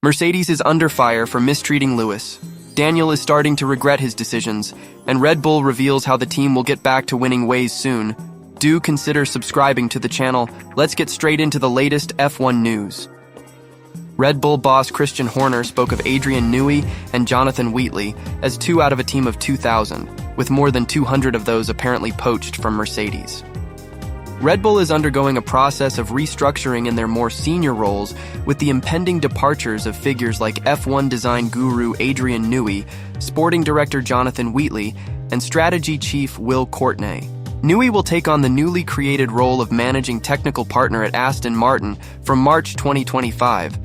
Mercedes is under fire for mistreating Lewis. Daniel is starting to regret his decisions, and Red Bull reveals how the team will get back to winning ways soon. Do consider subscribing to the channel. Let's get straight into the latest F1 news. Red Bull boss Christian Horner spoke of Adrian Newey and Jonathan Wheatley as 2 out of a team of 2,000, with more than 200 of those apparently poached from Mercedes. Red Bull is undergoing a process of restructuring in their more senior roles with the impending departures of figures like F1 design guru Adrian Newey, sporting director Jonathan Wheatley, and strategy chief Will Courtney. Newey will take on the newly created role of managing technical partner at Aston Martin from March 2025,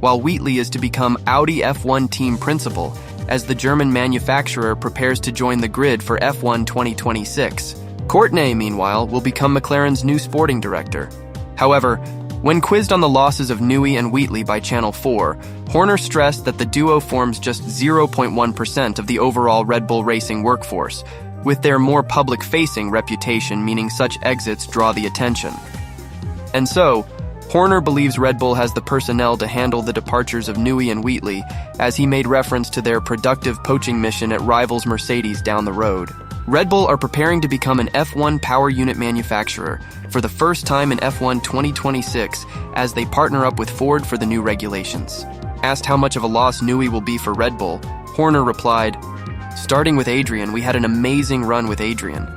while Wheatley is to become Audi F1 team principal as the German manufacturer prepares to join the grid for F1 2026. Courtney, meanwhile, will become McLaren's new sporting director. However, when quizzed on the losses of Newey and Wheatley by Channel 4, Horner stressed that the duo forms just 0.1% of the overall Red Bull racing workforce, with their more public-facing reputation meaning such exits draw the attention. And so, Horner believes Red Bull has the personnel to handle the departures of Newey and Wheatley, as he made reference to their productive poaching mission at rivals Mercedes down the road. Red Bull are preparing to become an F1 power unit manufacturer for the first time in F1 2026 as they partner up with Ford for the new regulations. Asked how much of a loss Newey will be for Red Bull, Horner replied, "Starting with Adrian, we had an amazing run with Adrian.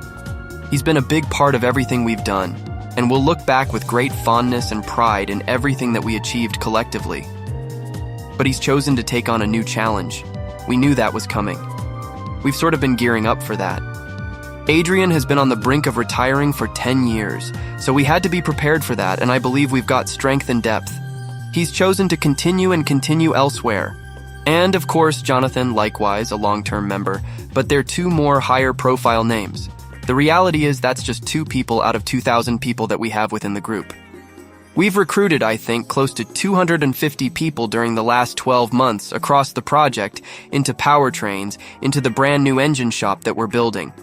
He's been a big part of everything we've done, and we'll look back with great fondness and pride in everything that we achieved collectively. But he's chosen to take on a new challenge. We knew that was coming. We've sort of been gearing up for that. Adrian has been on the brink of retiring for 10 years, so we had to be prepared for that, and I believe we've got strength and depth. He's chosen to continue elsewhere. And, of course, Jonathan, likewise, a long-term member, but they're 2 more higher-profile names. The reality is that's just 2 people out of 2,000 people that we have within the group. We've recruited, I think, close to 250 people during the last 12 months across the project, into powertrains, into the brand new engine shop that we're building.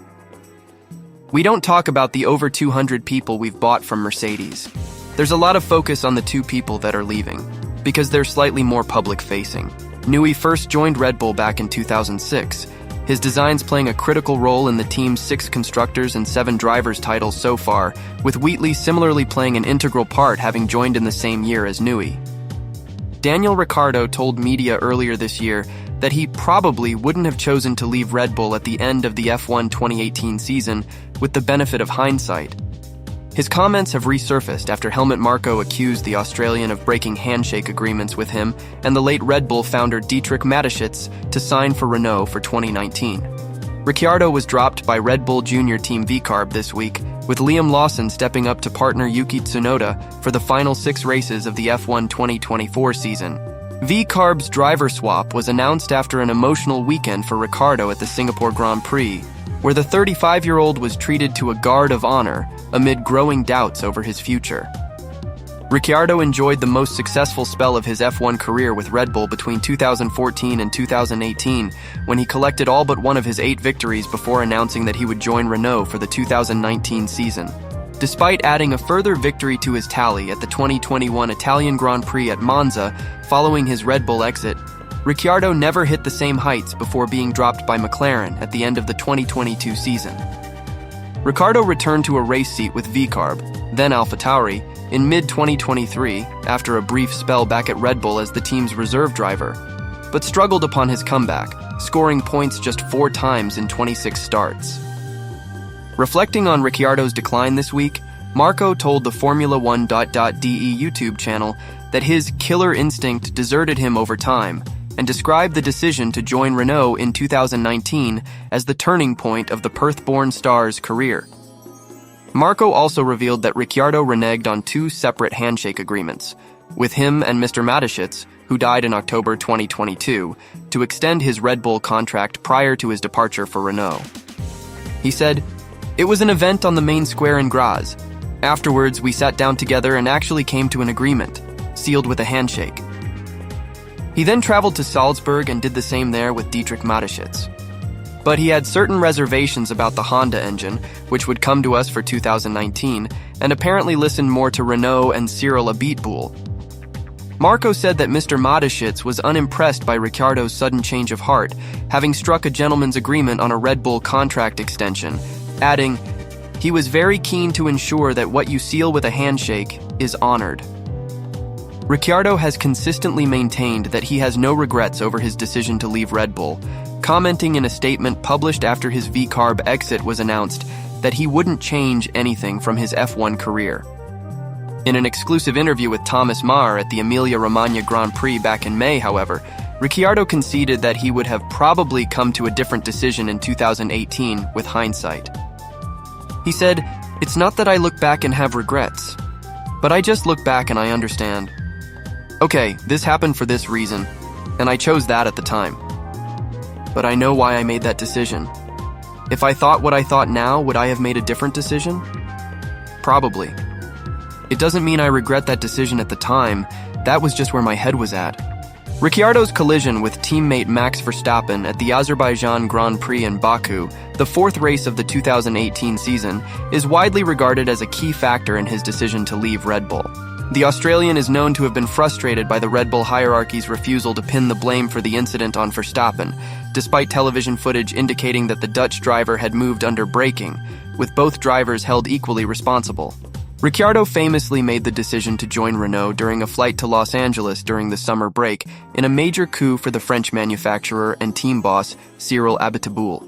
We don't talk about the over 200 people we've bought from Mercedes. There's a lot of focus on the 2 people that are leaving, because they're slightly more public-facing. Newey first joined Red Bull back in 2006, his designs playing a critical role in the team's 6 constructors and 7 drivers titles so far, with Wheatley similarly playing an integral part, having joined in the same year as Newey. Daniel Ricciardo told media earlier this year that he probably wouldn't have chosen to leave Red Bull at the end of the F1 2018 season with the benefit of hindsight. His comments have resurfaced after Helmut Marko accused the Australian of breaking handshake agreements with him and the late Red Bull founder Dietrich Mateschitz to sign for Renault for 2019. Ricciardo was dropped by Red Bull Junior Team VCARB this week, with Liam Lawson stepping up to partner Yuki Tsunoda for the final 6 races of the F1 2024 season. VCARB's driver swap was announced after an emotional weekend for Ricciardo at the Singapore Grand Prix, where the 35-year-old was treated to a guard of honor amid growing doubts over his future. Ricciardo enjoyed the most successful spell of his F1 career with Red Bull between 2014 and 2018, when he collected all but one of his 8 victories before announcing that he would join Renault for the 2019 season. Despite adding a further victory to his tally at the 2021 Italian Grand Prix at Monza following his Red Bull exit, Ricciardo never hit the same heights before being dropped by McLaren at the end of the 2022 season. Ricciardo returned to a race seat with VCARB, then AlphaTauri, in mid-2023 after a brief spell back at Red Bull as the team's reserve driver, but struggled upon his comeback, scoring points just 4 times in 26 starts. Reflecting on Ricciardo's decline this week, Marko told the Formula1.de YouTube channel that his killer instinct deserted him over time, and described the decision to join Renault in 2019 as the turning point of the Perth-born star's career. Marko also revealed that Ricciardo reneged on 2 separate handshake agreements, with him and Mr. Mateschitz, who died in October 2022, to extend his Red Bull contract prior to his departure for Renault. He said, "It was an event on the main square in Graz. Afterwards, we sat down together and actually came to an agreement, sealed with a handshake." He then traveled to Salzburg and did the same there with Dietrich Mateschitz. But he had certain reservations about the Honda engine, which would come to us for 2019, and apparently listened more to Renault and Cyril Abiteboul. Marco said that Mr. Mateschitz was unimpressed by Ricciardo's sudden change of heart, having struck a gentleman's agreement on a Red Bull contract extension, adding, "He was very keen to ensure that what you seal with a handshake is honored." Ricciardo has consistently maintained that he has no regrets over his decision to leave Red Bull, commenting in a statement published after his V-Carb exit was announced that he wouldn't change anything from his F1 career. In an exclusive interview with Thomas Maher at the Emilia-Romagna Grand Prix back in May, however, Ricciardo conceded that he would have probably come to a different decision in 2018 with hindsight. He said, "It's not that I look back and have regrets, but I just look back and I understand. Okay, this happened for this reason, and I chose that at the time. But I know why I made that decision. If I thought what I thought now, would I have made a different decision? Probably. It doesn't mean I regret that decision at the time, that was just where my head was at." Ricciardo's collision with teammate Max Verstappen at the Azerbaijan Grand Prix in Baku, the fourth race of the 2018 season, is widely regarded as a key factor in his decision to leave Red Bull. The Australian is known to have been frustrated by the Red Bull hierarchy's refusal to pin the blame for the incident on Verstappen, despite television footage indicating that the Dutch driver had moved under braking, with both drivers held equally responsible. Ricciardo famously made the decision to join Renault during a flight to Los Angeles during the summer break in a major coup for the French manufacturer and team boss Cyril Abiteboul.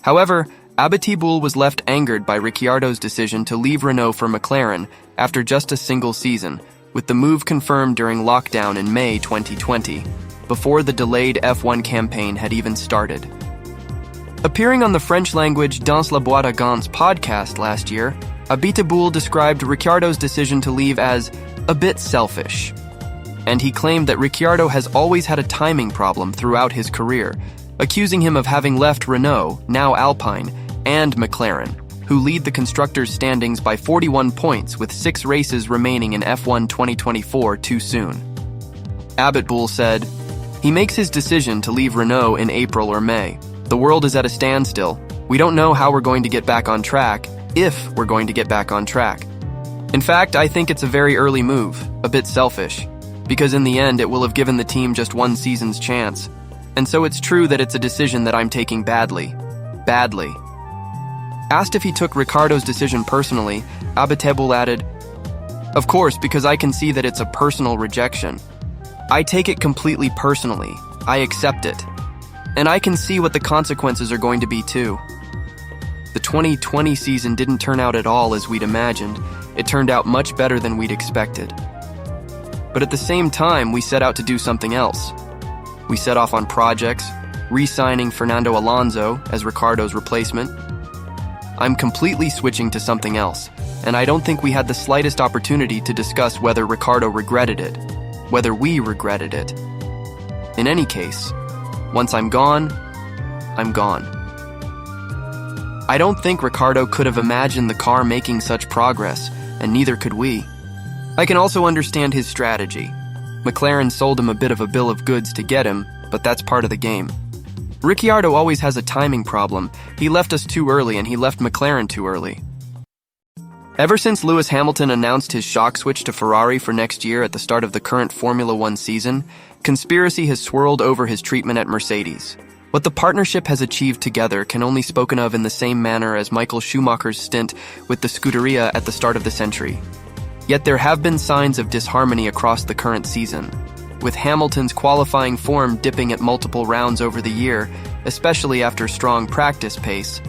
However, Abiteboul was left angered by Ricciardo's decision to leave Renault for McLaren after just a single season, with the move confirmed during lockdown in May 2020, before the delayed F1 campaign had even started. Appearing on the French-language Dans la Boîte à Gants podcast last year, Abiteboul described Ricciardo's decision to leave as a bit selfish. And he claimed that Ricciardo has always had a timing problem throughout his career, accusing him of having left Renault, now Alpine, and McLaren, who lead the constructors' standings by 41 points with 6 races remaining in F1 2024 too soon. Abiteboul said, "He makes his decision to leave Renault in April or May. The world is at a standstill. We don't know how we're going to get back on track, if we're going to get back on track. In fact, I think it's a very early move, a bit selfish, because in the end it will have given the team just one season's chance. And so it's true that it's a decision that I'm taking badly. Badly." Asked if he took Ricciardo's decision personally, Abiteboul added, "Of course, because I can see that it's a personal rejection. I take it completely personally. I accept it. And I can see what the consequences are going to be too. The 2020 season didn't turn out at all as we'd imagined. It turned out much better than we'd expected. But at the same time, we set out to do something else. We set off on projects, re-signing Fernando Alonso as Ricciardo's replacement. I'm completely switching to something else, and I don't think we had the slightest opportunity to discuss whether Ricciardo regretted it, whether we regretted it. In any case, once I'm gone, I'm gone. I don't think Ricciardo could have imagined the car making such progress, and neither could we. I can also understand his strategy. McLaren sold him a bit of a bill of goods to get him, but that's part of the game. Ricciardo always has a timing problem. He left us too early and he left McLaren too early. Ever since Lewis Hamilton announced his shock switch to Ferrari for next year at the start of the current Formula One season, conspiracy has swirled over his treatment at Mercedes. What the partnership has achieved together can only be spoken of in the same manner as Michael Schumacher's stint with the Scuderia at the start of the century. Yet there have been signs of disharmony across the current season, with Hamilton's qualifying form dipping at multiple rounds over the year, especially after strong practice pace.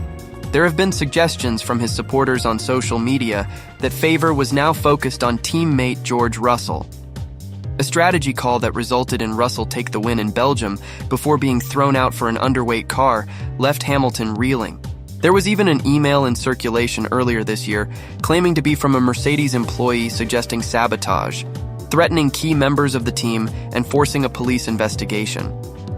There have been suggestions from his supporters on social media that favor was now focused on teammate George Russell. A strategy call that resulted in Russell take the win in Belgium before being thrown out for an underweight car left Hamilton reeling. There was even an email in circulation earlier this year claiming to be from a Mercedes employee suggesting sabotage, threatening key members of the team and forcing a police investigation.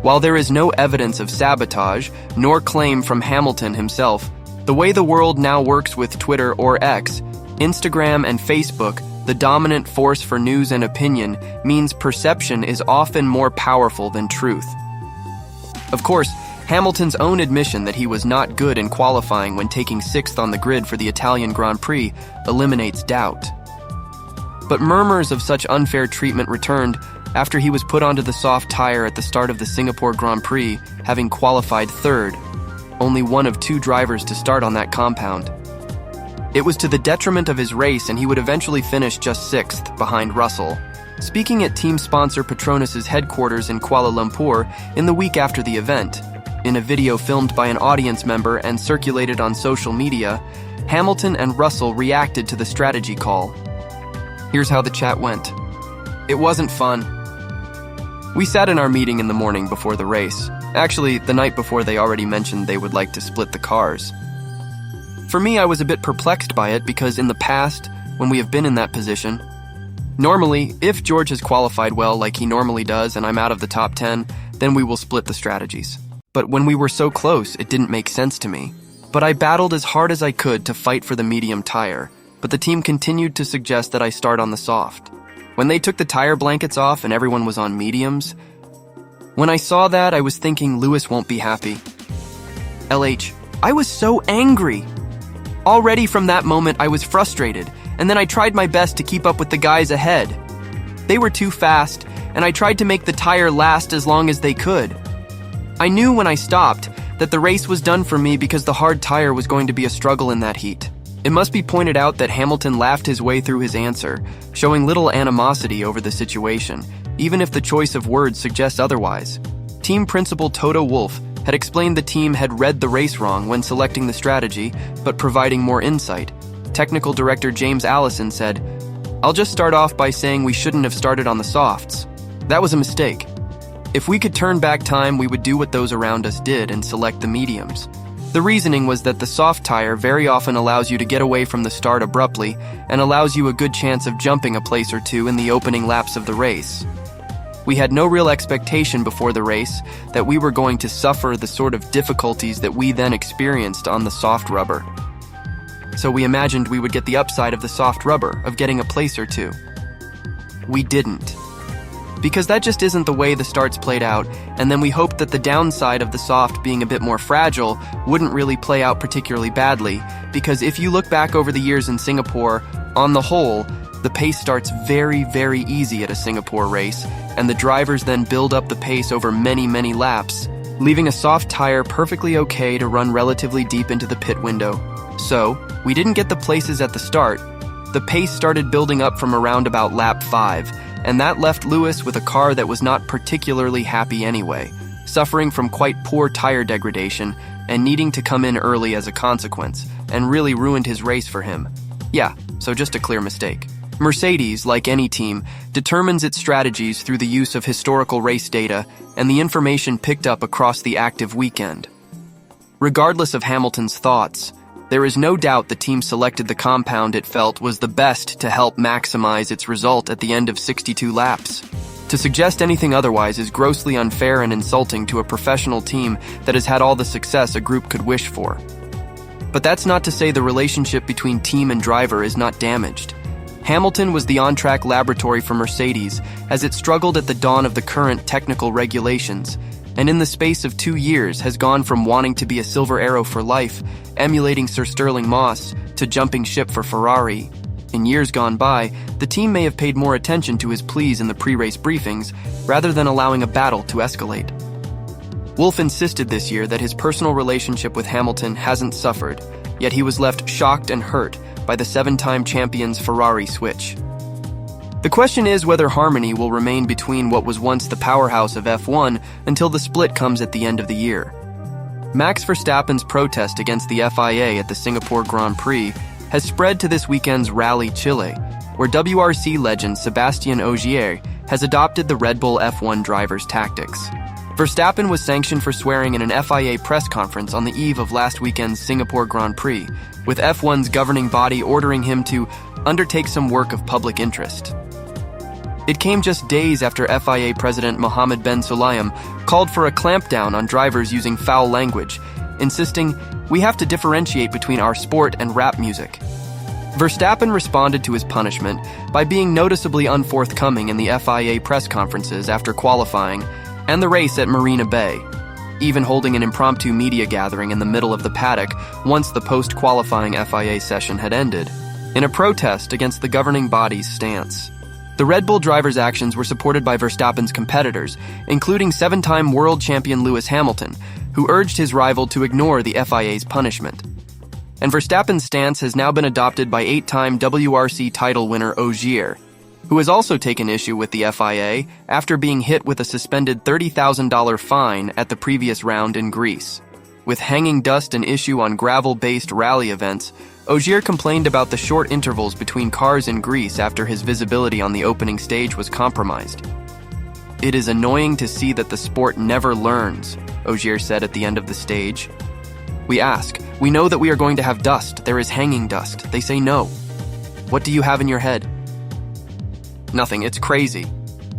While there is no evidence of sabotage, nor claim from Hamilton himself, the way the world now works with Twitter or X, Instagram and Facebook, the dominant force for news and opinion, means perception is often more powerful than truth. Of course, Hamilton's own admission that he was not good in qualifying when taking 6th on the grid for the Italian Grand Prix eliminates doubt. But murmurs of such unfair treatment returned after he was put onto the soft tire at the start of the Singapore Grand Prix, having qualified third, only one of 2 drivers to start on that compound. It was to the detriment of his race, and he would eventually finish just 6th behind Russell. Speaking at team sponsor Petronas's headquarters in Kuala Lumpur in the week after the event, in a video filmed by an audience member and circulated on social media, Hamilton and Russell reacted to the strategy call. Here's how the chat went. It wasn't fun. We sat in our meeting in the morning before the race. Actually, the night before they already mentioned they would like to split the cars. For me, I was a bit perplexed by it because in the past, when we have been in that position, normally, if George has qualified well like he normally does and I'm out of the top 10, then we will split the strategies. But when we were so close, it didn't make sense to me. But I battled as hard as I could to fight for the medium tire, but the team continued to suggest that I start on the soft. When they took the tire blankets off and everyone was on mediums, when I saw that, I was thinking Lewis won't be happy. LH, I was so angry. Already from that moment, I was frustrated, and then I tried my best to keep up with the guys ahead. They were too fast, and I tried to make the tire last as long as they could. I knew when I stopped that the race was done for me because the hard tire was going to be a struggle in that heat. It must be pointed out that Hamilton laughed his way through his answer, showing little animosity over the situation, even if the choice of words suggests otherwise. Team principal Toto Wolff had explained the team had read the race wrong when selecting the strategy, but providing more insight. Technical director James Allison said, "I'll just start off by saying we shouldn't have started on the softs. That was a mistake. If we could turn back time, we would do what those around us did and select the mediums." The reasoning was that the soft tire very often allows you to get away from the start abruptly and allows you a good chance of jumping a place or two in the opening laps of the race. We had no real expectation before the race that we were going to suffer the sort of difficulties that we then experienced on the soft rubber. So we imagined we would get the upside of the soft rubber, of getting a place or two. We didn't. Because that just isn't the way the starts played out, and then we hoped that the downside of the soft being a bit more fragile wouldn't really play out particularly badly, because if you look back over the years in Singapore, on the whole, the pace starts very, very easy at a Singapore race, and the drivers then build up the pace over many, many laps, leaving a soft tire perfectly okay to run relatively deep into the pit window. So, we didn't get the places at the start. The pace started building up from around about lap 5, and that left Lewis with a car that was not particularly happy anyway, suffering from quite poor tire degradation and needing to come in early as a consequence, and really ruined his race for him. Yeah, so just a clear mistake. Mercedes, like any team, determines its strategies through the use of historical race data and the information picked up across the active weekend. Regardless of Hamilton's thoughts, there is no doubt the team selected the compound it felt was the best to help maximize its result at the end of 62 laps. To suggest anything otherwise is grossly unfair and insulting to a professional team that has had all the success a group could wish for. But that's not to say the relationship between team and driver is not damaged. Hamilton was the on-track laboratory for Mercedes as it struggled at the dawn of the current technical regulations, and in the space of 2 years has gone from wanting to be a silver arrow for life, emulating Sir Stirling Moss, to jumping ship for Ferrari. In years gone by, the team may have paid more attention to his pleas in the pre-race briefings, rather than allowing a battle to escalate. Wolff insisted this year that his personal relationship with Hamilton hasn't suffered, yet he was left shocked and hurt by the 7-time champion's Ferrari switch. The question is whether harmony will remain between what was once the powerhouse of F1 until the split comes at the end of the year. Max Verstappen's protest against the FIA at the Singapore Grand Prix has spread to this weekend's Rally Chile, where WRC legend Sébastien Ogier has adopted the Red Bull F1 driver's tactics. Verstappen was sanctioned for swearing in an FIA press conference on the eve of last weekend's Singapore Grand Prix, with F1's governing body ordering him to undertake some work of public interest. It came just days after FIA President Mohammed Ben Sulayem called for a clampdown on drivers using foul language, insisting, "We have to differentiate between our sport and rap music." Verstappen responded to his punishment by being noticeably unforthcoming in the FIA press conferences after qualifying and the race at Marina Bay, even holding an impromptu media gathering in the middle of the paddock once the post-qualifying FIA session had ended. in a protest against the governing body's stance. The Red Bull driver's actions were supported by Verstappen's competitors, including 7-time world champion Lewis Hamilton, who urged his rival to ignore the FIA's punishment. And Verstappen's stance has now been adopted by 8-time WRC title winner Ogier, who has also taken issue with the FIA after being hit with a suspended $30,000 fine at the previous round in Greece. With hanging dust an issue on gravel-based rally events, Ogier complained about the short intervals between cars in Greece after his visibility on the opening stage was compromised. "It is annoying to see that the sport never learns," Ogier said at the end of the stage. "We ask, we know that we are going to have dust, there is hanging dust. They say no. What do you have in your head?" "Nothing, it's crazy."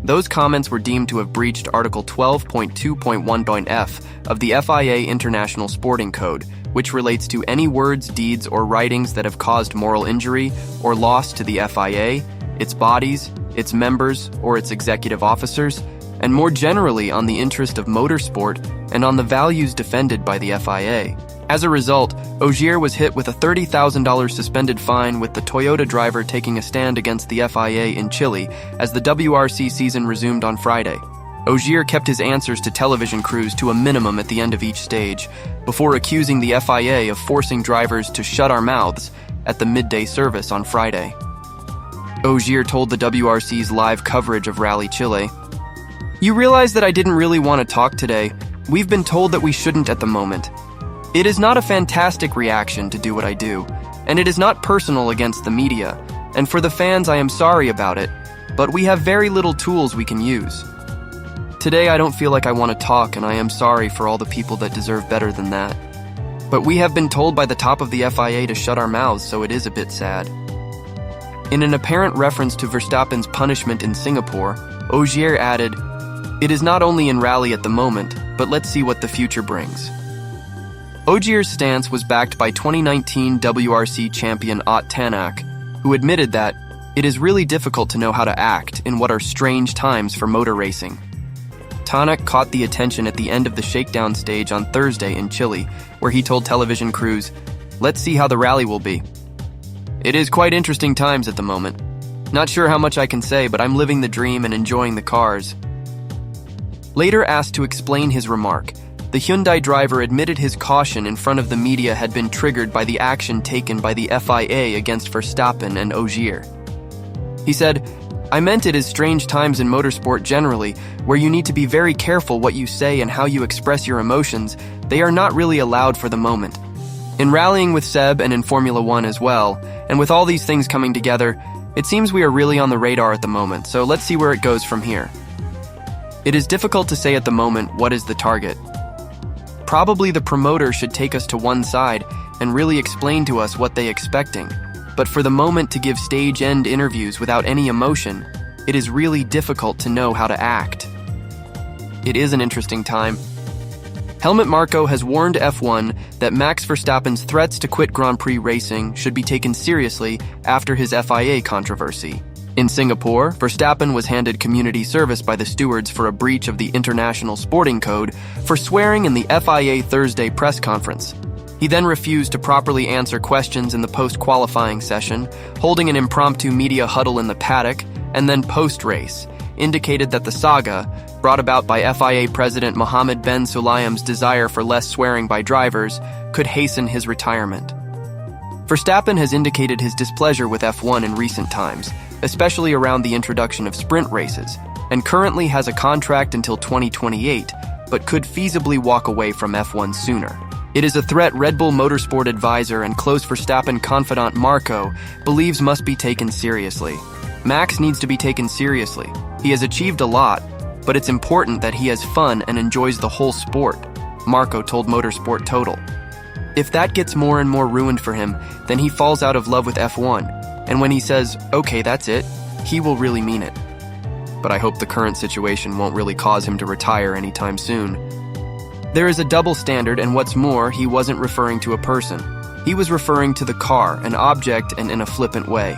Those comments were deemed to have breached Article 12.2.1.f of the FIA International Sporting Code, which relates to any words, deeds, or writings that have caused moral injury or loss to the FIA, its bodies, its members, or its executive officers, and more generally on the interest of motorsport and on the values defended by the FIA. As a result, Ogier was hit with a $30,000 suspended fine, with the Toyota driver taking a stand against the FIA in Chile as the WRC season resumed on Friday. Ogier kept his answers to television crews to a minimum at the end of each stage, before accusing the FIA of forcing drivers to shut our mouths at the midday service on Friday. Ogier told the WRC's live coverage of Rally Chile, "You realize that I didn't really want to talk today. We've been told that we shouldn't at the moment. It is not a fantastic reaction to do what I do, and it is not personal against the media, and for the fans I am sorry about it, but we have very little tools we can use. Today I don't feel like I want to talk, and I am sorry for all the people that deserve better than that. But we have been told by the top of the FIA to shut our mouths, so it is a bit sad." In an apparent reference to Verstappen's punishment in Singapore, Ogier added, "It is not only in rally at the moment, but let's see what the future brings." Ogier's stance was backed by 2019 WRC champion Ott Tanak, who admitted that it is really difficult to know how to act in what are strange times for motor racing. Tanak caught the attention at the end of the shakedown stage on Thursday in Chile, where he told television crews, "Let's see how the rally will be. It is quite interesting times at the moment. Not sure how much I can say, but I'm living the dream and enjoying the cars." Later asked to explain his remark, the Hyundai driver admitted his caution in front of the media had been triggered by the action taken by the FIA against Verstappen and Ogier. He said, "I meant it is strange times in motorsport generally, where you need to be very careful what you say and how you express your emotions. They are not really allowed for the moment. In rallying with Seb and in Formula One as well, and with all these things coming together, it seems we are really on the radar at the moment, so let's see where it goes from here. It is difficult to say at the moment what is the target. Probably the promoter should take us to one side and really explain to us what they're expecting. But for the moment to give stage-end interviews without any emotion, it is really difficult to know how to act." It is an interesting time. Helmut Marko has warned F1 that Max Verstappen's threats to quit Grand Prix racing should be taken seriously after his FIA controversy. In Singapore, Verstappen was handed community service by the stewards for a breach of the International Sporting Code for swearing in the FIA Thursday press conference. He then refused to properly answer questions in the post-qualifying session, holding an impromptu media huddle in the paddock, and then post-race, indicated that the saga, brought about by FIA President Mohammed Ben Sulayem's desire for less swearing by drivers, could hasten his retirement. Verstappen has indicated his displeasure with F1 in recent times, especially around the introduction of sprint races, and currently has a contract until 2028, but could feasibly walk away from F1 sooner. It is a threat Red Bull Motorsport advisor and close Verstappen confidant Marko believes must be taken seriously. Max needs to be taken seriously. He has achieved a lot, but it's important that he has fun and enjoys the whole sport, Marko told Motorsport Total. If that gets more and more ruined for him, then he falls out of love with F1, and when he says, "Okay, that's it," he will really mean it. But I hope the current situation won't really cause him to retire anytime soon. There is a double standard, and what's more, he wasn't referring to a person. He was referring to the car, an object, and in a flippant way.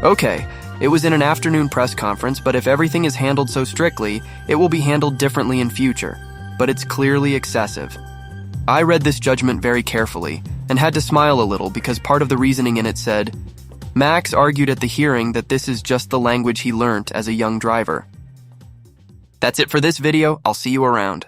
Okay, it was in an afternoon press conference, but if everything is handled so strictly, it will be handled differently in future. But it's clearly excessive. I read this judgment very carefully, and had to smile a little because part of the reasoning in it said, Max argued at the hearing that this is just the language he learnt as a young driver. That's it for this video. I'll see you around.